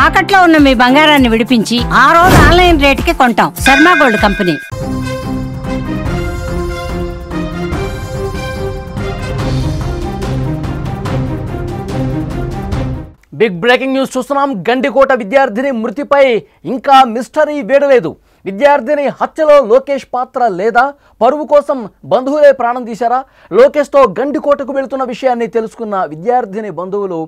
తాకట్లో ఉన్న మీ బంగారాన్ని విడిపించి ఆ రోజు ఆన్లైన్ రేటుకి కొంటాం. Sharma gold company. Big breaking news చూస్తున్నాం. గండికోట విద్యార్థిని మృతిపై ఇంకా మిస్టరీ వీడలేదు. విద్యార్థిని హత్యలో లోకేష్ పాత్ర లేదా? పరువు కోసం బంధువులే ప్రాణం తీశారా? లోకేష్తో గండికోటకు వెళుతున్న విషయాన్ని తెలుసుకున్న విద్యార్థిని బంధువులు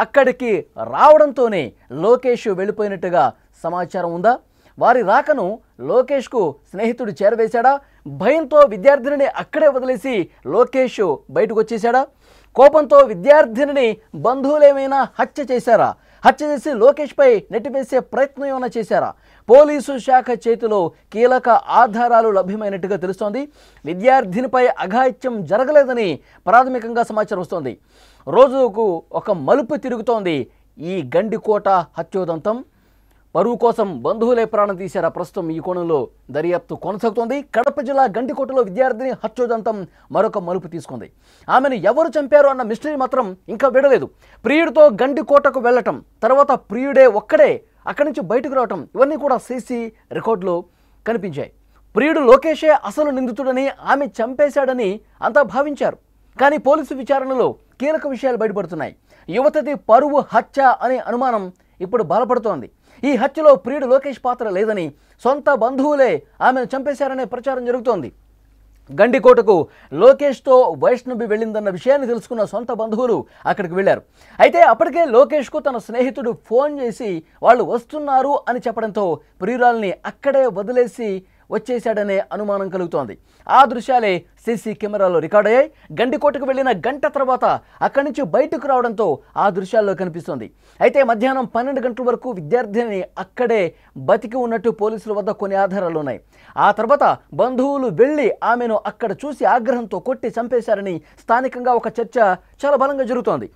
అక్కడికి రావడంతోనే లోకేష్ వెళ్ళిపోయినట్టుగా సమాచారం ఉందా? వారి రాకను లోకేష్కు స్నేహితుడు చేరవేశాడా? భయంతో విద్యార్థినిని అక్కడే వదిలేసి లోకేష్ బయటకు వచ్చేశాడా? కోపంతో విద్యార్థినిని బంధువులేమైనా హత్య చేశారా? హత్య చేసి లోకేష్పై నెట్టివేసే ప్రయత్నం ఏమైనా చేశారా? పోలీసు శాఖ చేతిలో కీలక ఆధారాలు లభ్యమైనట్టుగా తెలుస్తోంది. విద్యార్థినిపై అఘాయిత్యం జరగలేదని ప్రాథమికంగా సమాచారం వస్తోంది. రోజుకు ఒక మలుపు తిరుగుతోంది ఈ గండికోట హత్యోదంతం. పరువు కోసం బంధువులే ప్రాణం తీశారా? ప్రస్తుతం ఈ కోణంలో దర్యాప్తు కొనసాగుతోంది. కడప జిల్లా గండికోటలో విద్యార్థిని హత్యోదంతం మరొక మలుపు తీసుకుంది. ఆమెను ఎవరు చంపారు అన్న మిస్టరీ మాత్రం ఇంకా విడలేదు. ప్రియుడితో గండికోటకు వెళ్ళటం, తర్వాత ప్రియుడే ఒక్కడే అక్కడి నుంచి బయటకు రావటం, ఇవన్నీ కూడా సీసీ రికార్డులో కనిపించాయి. ప్రియుడు లోకేషే అసలు నిందితుడని, ఆమె చంపేశాడని అంతా భావించారు. కానీ పోలీసు విచారణలో కీలక విషయాలు బయటపడుతున్నాయి. యువతది పరువు హత్య అనే అనుమానం ఇప్పుడు బలపడుతోంది. ఈ హత్యలో ప్రియుడు లోకేష్ పాత్ర లేదని, సొంత బంధువులే ఆమెను చంపేశారనే ప్రచారం జరుగుతోంది. గండికోటకు లోకేష్తో వైష్ణవి వెళ్ళిందన్న విషయాన్ని తెలుసుకున్న సొంత బంధువులు అక్కడికి వెళ్ళారు. అయితే అప్పటికే లోకేష్కు తన స్నేహితుడు ఫోన్ చేసి వాళ్ళు వస్తున్నారు అని చెప్పడంతో ప్రియురాల్ని అక్కడే వదిలేసి వచ్చేశాడనే అనుమానం కలుగుతోంది. ఆ దృశ్యాలే సీసీ కెమెరాలో రికార్డ్ అయ్యాయి. గండికోటకు వెళ్ళిన గంట తర్వాత అక్కడి నుంచి బయటకు రావడంతో ఆ దృశ్యాల్లో కనిపిస్తోంది. అయితే మధ్యాహ్నం 12 గంటల వరకు విద్యార్థిని అక్కడే బతికి ఉన్నట్టు పోలీసుల వద్ద కొన్ని ఆధారాలు ఉన్నాయి. ఆ తర్వాత బంధువులు వెళ్ళి ఆమెను అక్కడ చూసి ఆగ్రహంతో కొట్టి చంపేశారని స్థానికంగా ఒక చర్చ చాలా బలంగా జరుగుతోంది.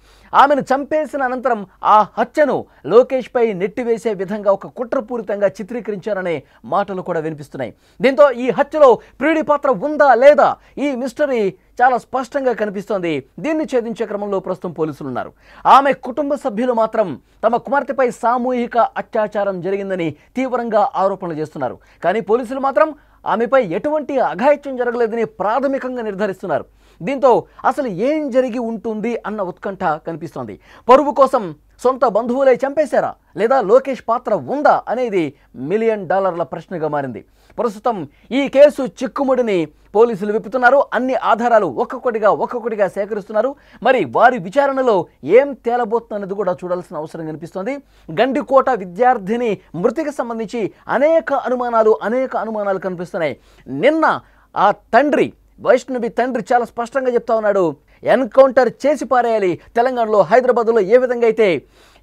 ఆమెను చంపేసిన అనంతరం ఆ హత్యను లోకేష్పై నెట్టివేసే విధంగా ఒక కుట్రపూరితంగా చిత్రీకరించారనే మాటలు కూడా వినిపిస్తున్నాయి. దీంతో ఈ హత్యలో ప్రియుడి పాత్ర ఉందా లేదా? ఈ మిస్టరీ చాలా స్పష్టంగా కనిపిస్తోంది. దీన్ని ఛేదించే క్రమంలో ప్రస్తుతం పోలీసులు ఉన్నారు. ఆమె కుటుంబ సభ్యులు మాత్రం తమ కుమార్తెపై సామూహిక అత్యాచారం జరిగిందని తీవ్రంగా ఆరోపణలు చేస్తున్నారు. కానీ పోలీసులు మాత్రం ఆమెపై ఎటువంటి అఘాయిత్యం జరగలేదని ప్రాథమికంగా నిర్ధారిస్తున్నారు. దీంతో అసలు ఏం జరిగి ఉంటుంది అన్న ఉత్కంఠ కనిపిస్తోంది. పరువు కోసం సొంత బంధువులే చంపేశారా లేదా లోకేష్ పాత్ర ఉందా అనేది $1 మిలియన్ ప్రశ్నగా మారింది. ప్రస్తుతం ఈ కేసు చిక్కుముడిని పోలీసులు విప్పుతున్నారు. అన్ని ఆధారాలు ఒక్కొక్కటిగా సేకరిస్తున్నారు. మరి వారి విచారణలో ఏం తేలబోతున్నది కూడా చూడాల్సిన అవసరం కనిపిస్తోంది. గండికోట విద్యార్థిని మృతికి సంబంధించి అనేక అనుమానాలు కనిపిస్తున్నాయి. నిన్న ఆ తండ్రి, వైష్ణవి తండ్రి చాలా స్పష్టంగా చెప్తా ఉన్నాడు, ఎన్కౌంటర్ చేసి పారేయాలి. తెలంగాణలో, హైదరాబాద్లో ఏ విధంగా అయితే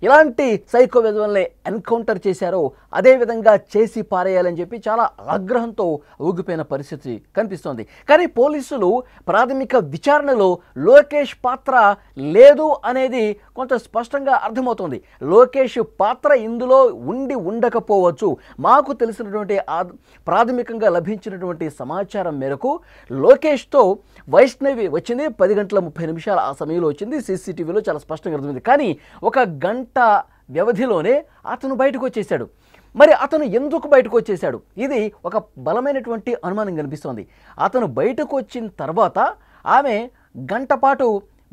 ఇలాంటి సైకో విధుల్ని ఎన్కౌంటర్ చేశారో అదే విధంగా చేసి పారేయాలని చెప్పి చాలా ఆగ్రహంతో ఊగిపోయిన పరిస్థితి కనిపిస్తోంది. కానీ పోలీసులు ప్రాథమిక విచారణలో లోకేష్ పాత్ర లేదు అనేది కొంత స్పష్టంగా అర్థమవుతోంది. లోకేష్ పాత్ర ఇందులో ఉండకపోవచ్చు. మాకు తెలిసినటువంటి ప్రాథమికంగా లభించినటువంటి సమాచారం మేరకు లోకేష్తో వైష్ణవి వచ్చింది 10:30 ఆ సమయంలో వచ్చింది. సీసీటీవీలో చాలా స్పష్టంగా అర్థమైంది. కానీ ఒక గంట వ్యవధిలోనే అతను బయటకు వచ్చేశాడు. మరి అతను ఎందుకు బయటకు వచ్చేశాడు? ఇది ఒక బలమైనటువంటి అనుమానం కనిపిస్తోంది. అతను బయటకు వచ్చిన తర్వాత ఆమె గంట పాటు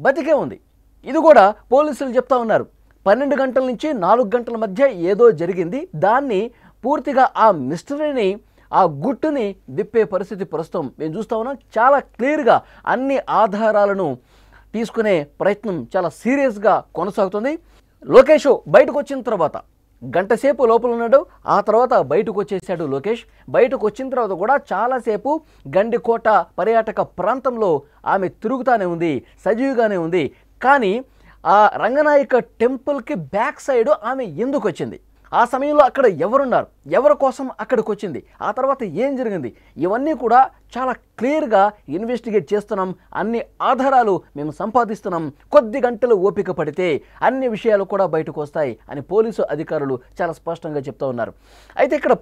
బతికే ఉంది. ఇది కూడా పోలీసులు చెప్తా ఉన్నారు. 12 గంటల నుంచి 4 గంటల మధ్య ఏదో జరిగింది. దాన్ని పూర్తిగా ఆ మిస్టరీని, ఆ గుట్టుని విప్పే పరిస్థితి ప్రస్తుతం మేము చూస్తూ ఉన్నాం. చాలా క్లియర్గా అన్ని ఆధారాలను తీసుకునే ప్రయత్నం చాలా సీరియస్గా కొనసాగుతుంది. లోకేష్ బయటకు వచ్చిన తర్వాత గంటసేపు లోపల ఉన్నాడు. ఆ తర్వాత బయటకు వచ్చేసాడు లోకేష్. బయటకు వచ్చిన తర్వాత కూడా చాలాసేపు గండికోట పర్యాటక ప్రాంతంలో ఆమె తిరుగుతూనే ఉంది, సజీవుగానే ఉంది. కానీ ఆ రంగనాయక టెంపుల్కి బ్యాక్ సైడ్ ఆమె ఎందుకు వచ్చింది? ఆ సమయంలో అక్కడ ఎవరున్నారు? ఎవరి కోసం అక్కడికి వచ్చింది, ఆ తర్వాత ఏం జరిగింది, ఇవన్నీ కూడా చాలా క్లియర్గా ఇన్వెస్టిగేట్ చేస్తున్నాం, అన్ని ఆధారాలు మేము సంపాదిస్తున్నాం, కొద్ది గంటలు ఓపిక పడితే అన్ని విషయాలు కూడా బయటకు వస్తాయి అని పోలీసు అధికారులు చాలా స్పష్టంగా చెప్తూ ఉన్నారు. అయితే ఇక్కడ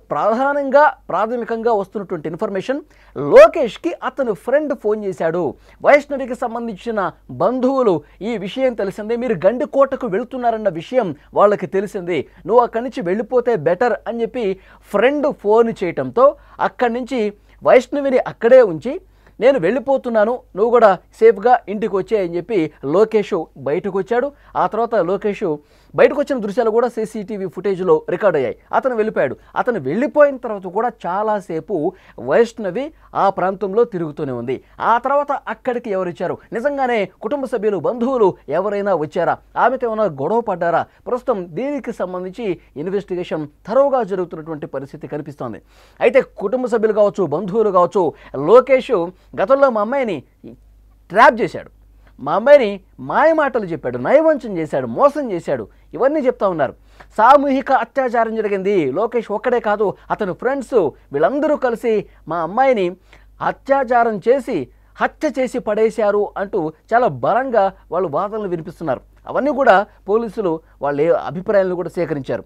ప్రాథమికంగా వస్తున్నటువంటి ఇన్ఫర్మేషన్, లోకేష్కి అతను ఫ్రెండ్ ఫోన్ చేశాడు, వైష్ణవికి సంబంధించిన బంధువులు ఈ విషయం తెలిసిందే, మీరు గండికోటకు వెళుతున్నారన్న విషయం వాళ్ళకి తెలిసింది, నువ్వు అక్కడి నుంచి వెళ్ళిపోతే బెటర్ అని చెప్పి ఫ్రెండ్ ఫోన్ చేయటంతో అక్కడి నుంచి వైష్ణవిని అక్కడే ఉంచి నేను వెళ్ళిపోతున్నాను, నువ్వు కూడా సేఫ్గా ఇంటికి వచ్చాయని చెప్పి లోకేష్ బయటకు వచ్చాడు. ఆ తర్వాత లోకేష్ బయటకు వచ్చిన దృశ్యాలు కూడా సీసీటీవీ ఫుటేజ్లో రికార్డ్ అయ్యాయి. అతను వెళ్ళిపోయాడు. అతను వెళ్ళిపోయిన తర్వాత కూడా చాలాసేపు వైష్ణవి ఆ ప్రాంతంలో తిరుగుతూనే ఉంది. ఆ తర్వాత అక్కడికి ఎవరు ఇచ్చారు, నిజంగానే కుటుంబ సభ్యులు బంధువులు ఎవరైనా వచ్చారా, ఆమెతో ఏమైనా గొడవ పడ్డారా, ప్రస్తుతం దీనికి సంబంధించి ఇన్వెస్టిగేషన్ థరోగా జరుగుతున్నటువంటి పరిస్థితి కనిపిస్తోంది. అయితే కుటుంబ సభ్యులు కావచ్చు, బంధువులు కావచ్చు, లోకేష్ గతంలో మా అమ్మాయిని ట్రాప్ చేశాడు, మా అమ్మాయిని మాయమాటలు చెప్పాడు, నయవంచన చేశాడు, మోసం చేశాడు, ఇవన్నీ చెప్తా ఉన్నారు. సామూహిక అత్యాచారం జరిగింది, లోకేష్ ఒక్కడే కాదు అతని ఫ్రెండ్స్ వీళ్ళందరూ కలిసి మా అమ్మాయిని అత్యాచారం చేసి హత్య చేసి పడేశారు అంటూ చాలా బలంగా వాళ్ళు వాదనలు వినిపిస్తున్నారు. అవన్నీ కూడా పోలీసులు వాళ్ళ అభిప్రాయాలను కూడా సేకరించారు.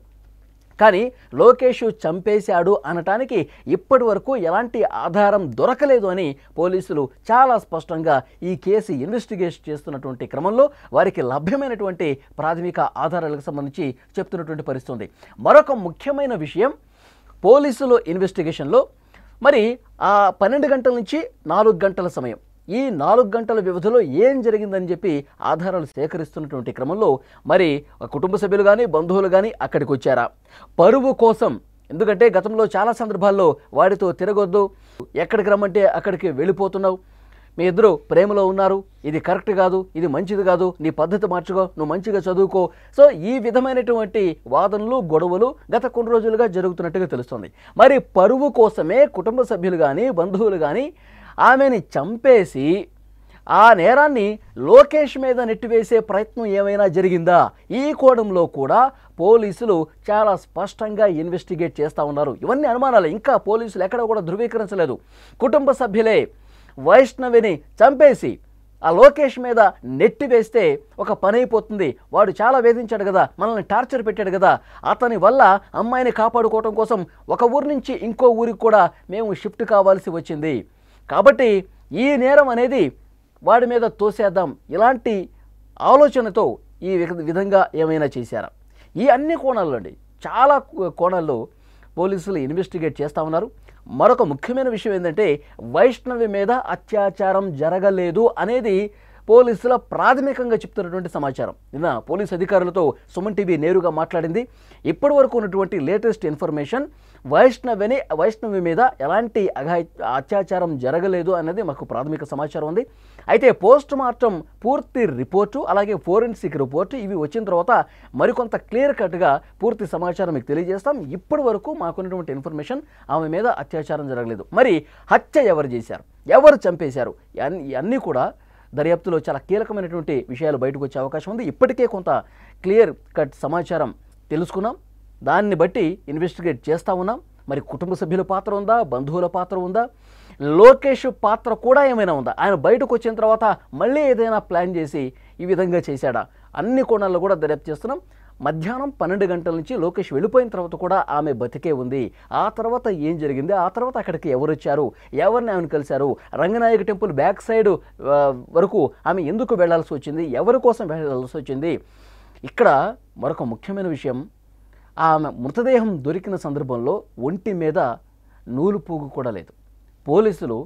కానీ లోకేష్ చంపేశాడు అనటానికి ఇప్పటి వరకు ఎలాంటి ఆధారం దొరకలేదు అని పోలీసులు చాలా స్పష్టంగా ఈ కేసు ఇన్వెస్టిగేట్ చేస్తున్నటువంటి క్రమంలో వారికి లభ్యమైనటువంటి ప్రాథమిక ఆధారాలకు సంబంధించి చెప్తున్నటువంటి పరిస్థితి ఉంది. మరొక ముఖ్యమైన విషయం, పోలీసులు ఇన్వెస్టిగేషన్లో మరి ఆ 12 గంటల నుంచి 4 గంటల సమయం, ఈ 4 గంటల వ్యవధిలో ఏం జరిగిందని చెప్పి ఆధారాలు సేకరిస్తున్నటువంటి క్రమంలో మరి కుటుంబ సభ్యులు కానీ బంధువులు కానీ అక్కడికి వచ్చారా, పరువు కోసం, ఎందుకంటే గతంలో చాలా సందర్భాల్లో వాడితో తిరగొద్దు, ఎక్కడికి రమ్మంటే అక్కడికి వెళ్ళిపోతున్నావు, మీ ఇద్దరు ప్రేమలో ఉన్నారు, ఇది కరెక్ట్ కాదు, ఇది మంచిది కాదు, నీ పద్ధతి మార్చుకో, నువ్వు మంచిగా చదువుకో, సో ఈ విధమైనటువంటి వాదనలు గొడవలు గత కొన్ని రోజులుగా జరుగుతున్నట్టుగా తెలుస్తుంది. మరి పరువు కోసమే కుటుంబ సభ్యులు కానీ బంధువులు కానీ ఆమెని చంపేసి ఆ నేరాన్ని లోకేష్ మీద నెట్టివేసే ప్రయత్నం ఏమైనా జరిగిందా, ఈ కోణంలో కూడా పోలీసులు చాలా స్పష్టంగా ఇన్వెస్టిగేట్ చేస్తూ ఉన్నారు. ఇవన్నీ అనుమానాలు, ఇంకా పోలీసులు ఎక్కడ కూడా ధృవీకరించలేదు. కుటుంబ సభ్యులే వైష్ణవిని చంపేసి ఆ లోకేష్ మీద నెట్టివేస్తే ఒక పని అయిపోతుంది, వాడు చాలా వేధించాడు కదా, మనల్ని టార్చర్ పెట్టాడు కదా, అతని వల్ల అమ్మాయిని కాపాడుకోవడం కోసం ఒక ఊరి నుంచి ఇంకో ఊరికి కూడా మేము షిఫ్ట్ కావాల్సి వచ్చింది, కాబట్టి ఈ నేరం అనేది వాడి మీద తోసేద్దాం, ఇలాంటి ఆలోచనతో ఈ విధంగా ఏమైనా చేశారా, ఈ అన్ని కోణాల్లో అండి చాలా కోణాల్లో పోలీసులు ఇన్వెస్టిగేట్ చేస్తూ ఉన్నారు. మరొక ముఖ్యమైన విషయం ఏంటంటే, వైష్ణవి మీద అత్యాచారం జరగలేదు అనేది పోలీసుల ప్రాథమికంగా చెప్తున్నటువంటి సమాచారం. నిన్న పోలీసు అధికారులతో సుమన్ టీవీ నేరుగా మాట్లాడింది. ఇప్పటి వరకు ఉన్నటువంటి లేటెస్ట్ ఇన్ఫర్మేషన్, వైష్ణవి మీద ఎలాంటి అత్యాచారం జరగలేదు అనేది మాకు ప్రాథమిక సమాచారం ఉంది. అయితే పోస్ట్ మార్టం పూర్తి రిపోర్టు అలాగే ఫోరెన్సిక్ రిపోర్టు ఇవి వచ్చిన తర్వాత మరికొంత క్లియర్ కట్గా పూర్తి సమాచారం మీకు తెలియజేస్తాం. ఇప్పటి వరకు మాకున్నటువంటి ఇన్ఫర్మేషన్ ఆమె మీద అత్యాచారం జరగలేదు. మరి హత్య ఎవరు చేశారు, ఎవరు చంపేశారు, అన్నీ కూడా దర్యాప్తులో చాలా కీలకమైనటువంటి విషయాలు బయటకు వచ్చే అవకాశం ఉంది. ఇప్పటికే కొంత క్లియర్ కట్ సమాచారం తెలుసుకున్నాం, దాన్ని బట్టి ఇన్వెస్టిగేట్ చేస్తూ ఉన్నాం. మరి కుటుంబ సభ్యుల పాత్ర ఉందా, బంధువుల పాత్ర ఉందా, లోకేష్ పాత్ర కూడా ఏమైనా ఉందా, ఆయన బయటకు వచ్చిన తర్వాత మళ్ళీ ఏదైనా ప్లాన్ చేసి ఈ విధంగా చేశాడా, అన్ని కోణాల్లో కూడా దర్యాప్తు చేస్తున్నాం. మధ్యాహ్నం 12 గంటల నుంచి లోకేష్ వెళ్ళిపోయిన తర్వాత కూడా ఆమె బతికే ఉంది. ఆ తర్వాత ఏం జరిగింది, ఆ తర్వాత అక్కడికి ఎవరు వచ్చారు, ఎవరిని ఆమెను కలిశారు, రంగనాయక టెంపుల్ బ్యాక్ సైడ్ వరకు ఆమె ఎందుకు వెళ్లాల్సి వచ్చింది, ఎవరి కోసం వెళ్లాల్సి వచ్చింది. ఇక్కడ మరొక ముఖ్యమైన విషయం, ఆమె మృతదేహం దొరికిన సందర్భంలో ఒంటి మీద నూలు పోగు కూడా లేదు. పోలీసులు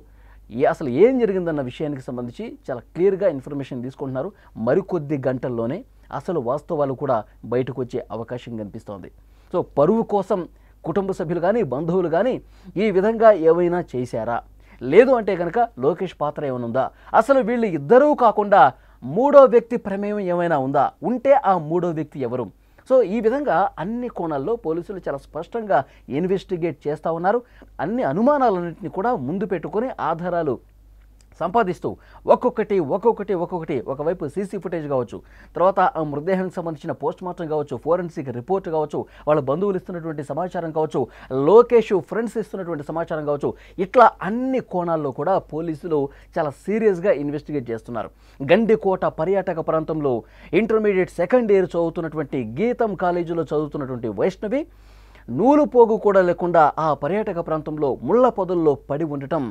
అసలు ఏం జరిగిందన్న విషయానికి సంబంధించి చాలా క్లియర్గా ఇన్ఫర్మేషన్ తీసుకుంటున్నారు. మరికొద్ది గంటల్లోనే అసలు వాస్తవాలు కూడా బయటకు వచ్చే అవకాశం కనిపిస్తోంది. సో పరువు కోసం కుటుంబ సభ్యులు కానీ బంధువులు కానీ ఈ విధంగా ఏమైనా చేశారా, లేదు అంటే కనుక లోకేష్ పాత్ర ఏమైనా ఉందా, అసలు వీళ్ళు ఇద్దరూ కాకుండా మూడో వ్యక్తి ప్రమేయం ఏమైనా ఉందా, ఉంటే ఆ మూడో వ్యక్తి ఎవరు. సో ఈ విధంగా అన్ని కోణాల్లో పోలీసులు చాలా స్పష్టంగా ఇన్వెస్టిగేట్ చేస్తూ ఉన్నారు. అన్ని అనుమానాలన్నింటినీ కూడా ముందు పెట్టుకొని ఆధారాలు సంపాదిస్తూ ఒక్కొక్కటి ఒకవైపు సీసీ ఫుటేజ్ కావచ్చు, తర్వాత ఆ మృతదేహానికి సంబంధించిన పోస్ట్ మార్టం కావచ్చు, ఫోరెన్సిక్ రిపోర్ట్ కావచ్చు, వాళ్ళ బంధువులు ఇస్తున్నటువంటి సమాచారం కావచ్చు, లోకేష్ ఫ్రెండ్స్ ఇస్తున్నటువంటి సమాచారం కావచ్చు, ఇట్లా అన్ని కోణాల్లో కూడా పోలీసులు చాలా సీరియస్గా ఇన్వెస్టిగేట్ చేస్తున్నారు. గండికోట పర్యాటక ప్రాంతంలో ఇంటర్మీడియట్ సెకండ్ ఇయర్ చదువుతున్నటువంటి గీతం కాలేజీలో చదువుతున్నటువంటి వైష్ణవి నూలు పోగు కూడా లేకుండా ఆ పర్యాటక ప్రాంతంలో ముళ్ళ పొదల్లో పడి ఉండటం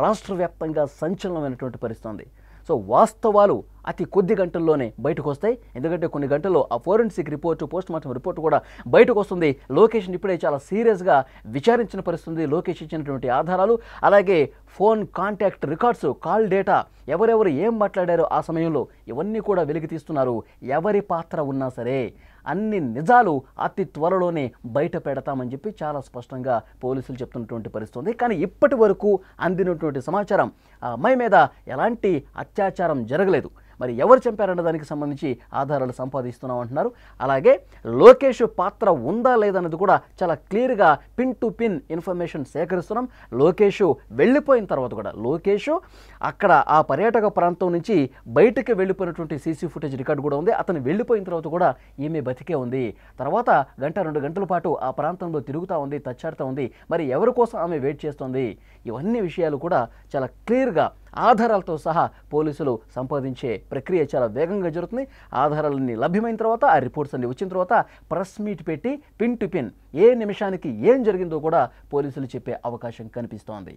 రాష్ట్ర వ్యాప్తంగా సంచలనమైనటువంటి పరిస్థితి. సో వాస్తవాలు అతి కొద్ది గంటల్లోనే బయటకు వస్తాయి. ఎందుకంటే కొన్ని గంటల్లో ఆ forensic report, post mortem report కూడా బయటకు వస్తుంది. లోకేష్ని ఇప్పుడే చాలా సీరియస్గా విచారించిన పరిస్థితుంది. లోకేష్ ఇచ్చినటువంటి ఆధారాలు, అలాగే phone contact records, call data, ఎవరెవరు ఏం మాట్లాడారో ఆ సమయంలో ఇవన్నీ కూడా వెలికి తీస్తున్నారు. ఎవరి పాత్ర ఉన్నా సరే అన్ని నిజాలు అతి త్వరలోనే బయట పెడతామని చెప్పి చాలా స్పష్టంగా పోలీసులు చెప్తున్నటువంటి పరిస్థితుంది. కానీ ఇప్పటి వరకు అందినటువంటి సమాచారం ఆ అమ్మాయి మీద ఎలాంటి అత్యాచారం జరగలేదు. మరి ఎవరు చంపారన్న దానికి సంబంధించి ఆధారాలు సంపాదిస్తున్నాం అంటున్నారు. అలాగే లోకేష్ పాత్ర ఉందా లేదన్నది కూడా చాలా క్లియర్గా పిన్ టు పిన్ ఇన్ఫర్మేషన్ సేకరిస్తున్నాం. లోకేష్ వెళ్ళిపోయిన తర్వాత కూడా, లోకేష్ అక్కడ ఆ పర్యాటక ప్రాంతం నుంచి బయటకు వెళ్ళిపోయినటువంటి సీసీ ఫుటేజ్ రికార్డు కూడా ఉంది. అతను వెళ్ళిపోయిన తర్వాత కూడా ఈమె బతికే ఉంది. తర్వాత గంట 2 గంటల పాటు ఆ ప్రాంతంలో తిరుగుతూ ఉంది, తచ్చాడుతూ ఉంది. మరి ఎవరి కోసం ఆమె వెయిట్ చేస్తుంది? ఇవన్నీ విషయాలు కూడా చాలా క్లియర్గా ఆధారాలతో సహా పోలీసులు సంపాదించే ప్రక్రియ చాలా వేగంగా జరుగుతుంది. ఆధారాలన్నీ లభ్యమైన తర్వాత, ఆ రిపోర్ట్స్ అన్ని వచ్చిన తర్వాత ప్రెస్ మీట్ పెట్టి పిన్ టు పిన్ ఏ నిమిషానికి ఏం జరిగిందో కూడా పోలీసులు చెప్పే అవకాశం కనిపిస్తోంది.